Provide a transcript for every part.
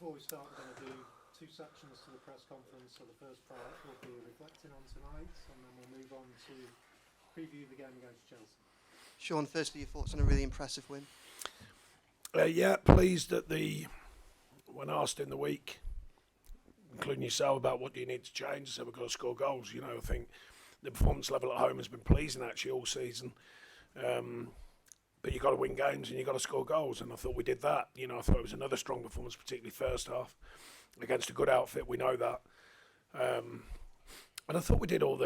before we start, we're going to do two sections to the press conference. So the first part will be reflecting on tonight, and then we'll move on to preview the game against Chelsea. Sean, firstly, your thoughts on a really impressive win? Yeah, pleased that when asked in the week, including yourself, about what do you need to change, so we've got to score goals. You know, I think the performance level at home has been pleasing actually all season. But you've got to win games and you've got to score goals, and I thought we did that. You know, I thought it was another strong performance, particularly first half, against a good outfit, we know that. And I thought we did all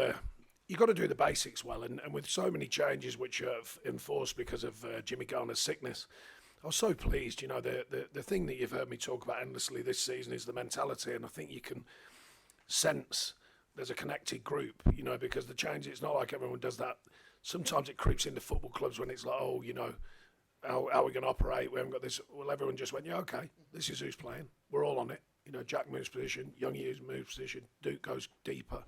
you've got to do the basics well, and with so many changes which are enforced because of Jimmy Garner's sickness, I was so pleased. You know, the thing that you've heard me talk about endlessly this season is the mentality, and I think you can sense there's a connected group, you know, because the change, it's not like everyone does that. Sometimes it creeps into football clubs when it's like, oh, you know, how are we going to operate? We haven't got this. Well, everyone just went, yeah, okay, this is who's playing. We're all on it. You know, Jack moves position, Young Hughes moves position, Duke goes deeper,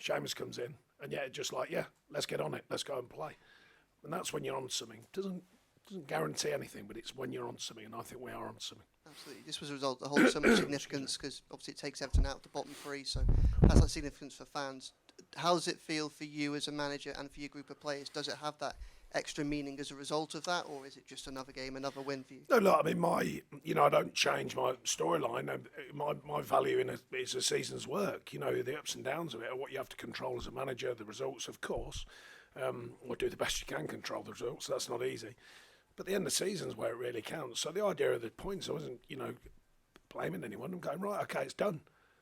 Seamus comes in, and yeah, just like, yeah, let's get on it, let's go and play. And that's when you're on something. Doesn't guarantee anything, but it's when you're on something, and I think we are on something. Absolutely. This was a result that holds so much significance because obviously it takes Everton out of the bottom three, so has that significance for fans. How does it feel for you as a manager and for your group of players? Does it have that extra meaning as a result of that, or is it just another game, another win for you? No, look, I mean, I don't change my storyline. My value is a season's work. You know, the ups and downs of it are what you have to control as a manager. The results, of course, or do the best you can control the results. That's not easy. But the end of the season is where it really counts. So the idea of the points, I wasn't, blaming anyone. I'm going, right, okay, it's done.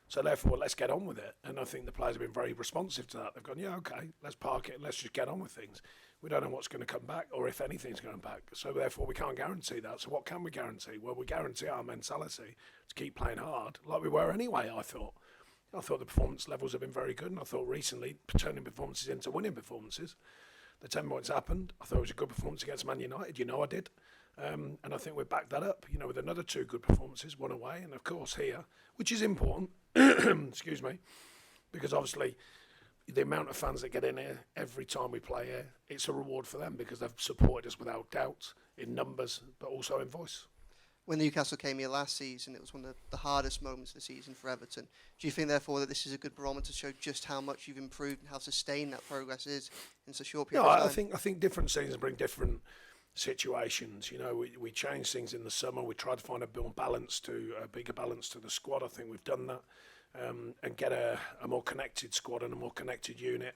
So therefore, let's get on with it. And I think the players have been very responsive to that. They've gone, yeah, okay, let's park it and let's just get on with things. We don't know what's going to come back or if anything's going back. So therefore, we can't guarantee that. So what can we guarantee? Well, we guarantee our mentality to keep playing hard like we were anyway, I thought. I thought the performance levels have been very good. And I thought recently, turning performances into winning performances, the 10 points happened. I thought it was a good performance against Man United. You know I did. And I think we've backed that up, with another two good performances, one away, and of course here, which is important, excuse me, because obviously the amount of fans that get in here every time we play here, it's a reward for them because they've supported us without doubt in numbers, but also in voice. When Newcastle came here last season, it was one of the hardest moments of the season for Everton. Do you think, therefore, that this is a good barometer to show just how much you've improved and how sustained that progress is in such a short period of time? I think different seasons bring different situations. We changed things in the summer. We tried to find a bigger balance to the squad. I think we've done that, and get a more connected squad and a more connected unit,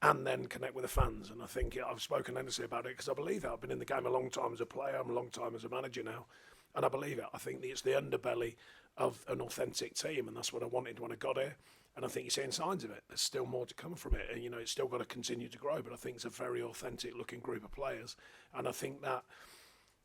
and then connect with the fans. And I think I've spoken endlessly about it because I believe it. I've been in the game a long time as a player. I'm a long time as a manager now, and I believe it. I think it's the underbelly of an authentic team, and that's what I wanted when I got here. And I think you're seeing signs of it. There's still more to come from it. And, it's still got to continue to grow. But I think it's a very authentic looking group of players. And I think that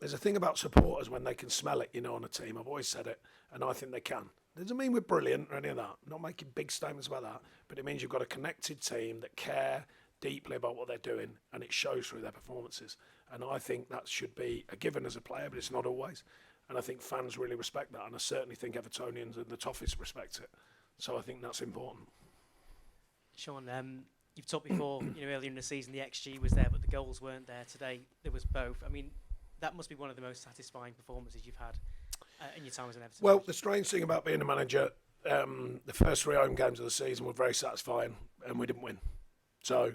there's a thing about supporters when they can smell it, on a team. I've always said it. And I think they can. Doesn't mean we're brilliant or any of that. I'm not making big statements about that. But it means you've got a connected team that care deeply about what they're doing. And it shows through their performances. And I think that should be a given as a player, but it's not always. And I think fans really respect that. And I certainly think Evertonians and the Toffees respect it. So I think that's important. Sean, you've talked before, earlier in the season the XG was there, but the goals weren't there. Today there was both. I mean, that must be one of the most satisfying performances you've had in your time as an Everton Well, manager. the strange thing about being a manager, the first 3 home games of the season were very satisfying, and we didn't win. So,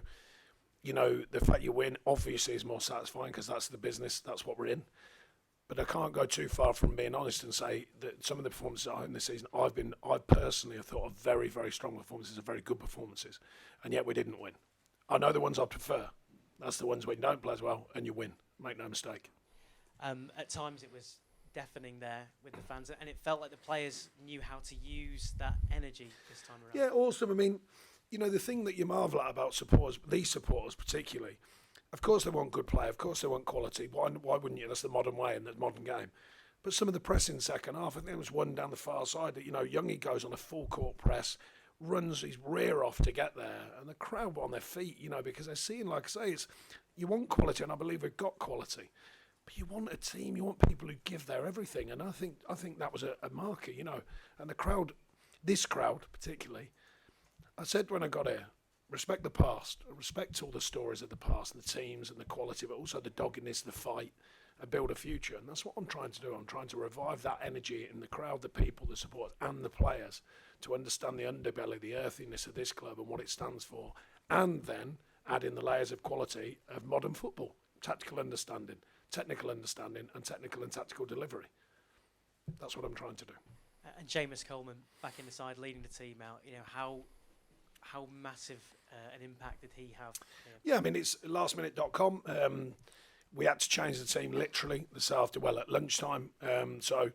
the fact you win obviously is more satisfying because that's the business, that's what we're in. But I can't go too far from being honest and say that some of the performances at home this season, I personally have thought of very, very strong performances and very good performances, and yet we didn't win. I know the ones I prefer. That's the ones where you don't play as well and you win. Make no mistake. At times it was deafening there with the fans, and it felt like the players knew how to use that energy this time around. Yeah, awesome. I mean, the thing that you marvel at about supporters, these supporters particularly, of course they want good play, of course they want quality. Why wouldn't you? That's the modern way and the modern game. But some of the press in second half, I think there was one down the far side that, Youngie goes on a full court press, runs his rear off to get there, and the crowd were on their feet, because they're seeing, like I say, you want quality, and I believe we've got quality. But you want a team, you want people who give their everything, and I think that was a marker, And the crowd, this crowd particularly, I said when I got here, respect the past, respect all the stories of the past and the teams and the quality, but also the doggedness, the fight. and build a future. And that's what I'm trying to do. I'm trying to revive that energy in the crowd, the people, the support, and the players to understand the underbelly, the earthiness of this club and what it stands for, and then add in the layers of quality of modern football, tactical understanding, technical understanding, and technical and tactical delivery. That's what I'm trying to do. And Seamus Coleman back in the side, leading the team out. How massive an impact did he have? Yeah, I mean, it's lastminute.com. We had to change the team literally this afternoon, well, at lunchtime. So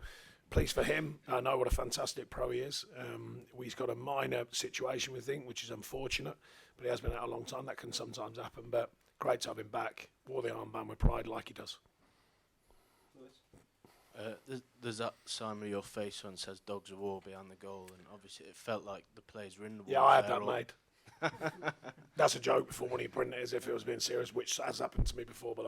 pleased for him. I know what a fantastic pro he is. He's got a minor situation, we think, which is unfortunate, but he has been out a long time. That can sometimes happen, but great to have him back. Wore the armband with pride like he does. There's that sign with your face on says dogs of war behind the goal, and obviously it felt like the players were in the war. Yeah, I had that made. That's a joke before when he printed it as if it was being serious, which has happened to me before, but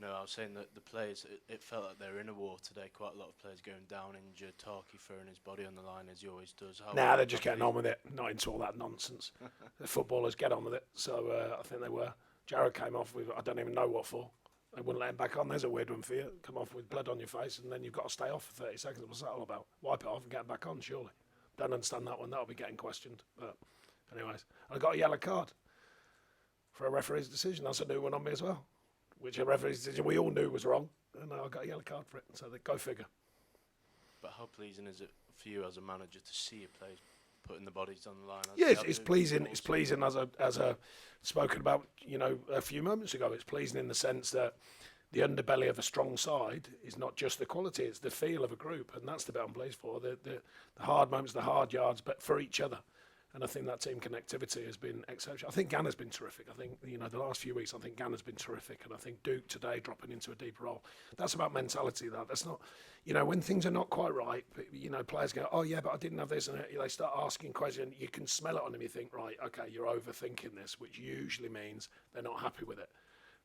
No, I was saying that the players, it felt like they were in a war today. Quite a lot of players going down injured, Tarky throwing his body on the line as he always does. Nah, they're just getting on with it, not into all that nonsense. The footballers get on with it, so I think they were. Jared came off with, I don't even know what for. They wouldn't let him back on. There's a weird one for you. Come off with blood on your face, and then you've got to stay off for 30 seconds. What's that all about? Wipe it off and get him back on, surely. Don't understand that one. That'll be getting questioned. But anyways, I got a yellow card for a referee's decision. That's a new one on me as well, which a referee's decision we all knew was wrong, and I got a yellow card for it. So they go figure. But how pleasing is it for you as a manager to see your players putting the bodies on the line? Yes, it's pleasing. It's pleasing as a spoken about, a few moments ago. It's pleasing in the sense that the underbelly of a strong side is not just the quality; it's the feel of a group, and that's the bit I'm pleased for. The hard moments, the hard yards, but for each other. And I think that team connectivity has been exceptional. I think Ganna's been terrific. I think, the last few weeks, I think Ganna's been terrific. And I think Duke today dropping into a deeper role. That's about mentality, though. That's not, when things are not quite right, players go, oh, yeah, but I didn't have this. And they start asking questions. You can smell it on them. You think, right, okay, you're overthinking this, which usually means they're not happy with it.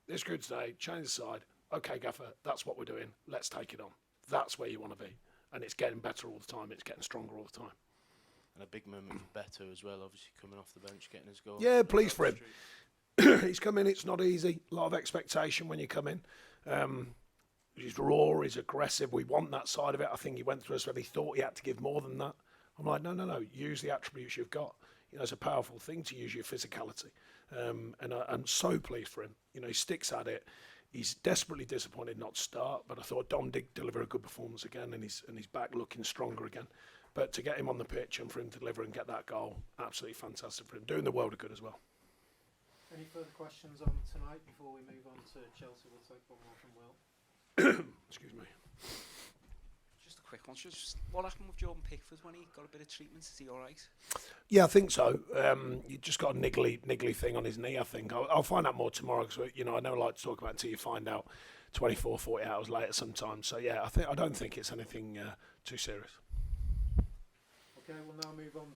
This group today, change the side. Okay, Gaffer, that's what we're doing. Let's take it on. That's where you want to be. And it's getting better all the time. It's getting stronger all the time. And a big moment for Beto as well, obviously coming off the bench, getting his goal. Yeah, pleased for him. He's come in, it's not easy. A lot of expectation when you come in. He's raw, he's aggressive. We want that side of it. I think he went through us where he thought he had to give more than that. I'm like, no. Use the attributes you've got. It's a powerful thing to use your physicality. And I'm so pleased for him. He sticks at it. He's desperately disappointed not to start, but I thought Dom did deliver a good performance again, and he's back looking stronger again. But to get him on the pitch and for him to deliver and get that goal, absolutely fantastic for him. Doing the world of good as well. Any further questions on tonight before we move on to Chelsea? We'll take one more from Will. Excuse me. Just a quick one. Just what happened with Jordan Pickford when he got a bit of treatment? Is he all right? Yeah, I think so. He just got a niggly thing on his knee, I think. I'll find out more tomorrow because, I never like to talk about it until you find out 24, 40 hours later sometimes. So, yeah, I don't think it's anything too serious. Okay, we'll now move on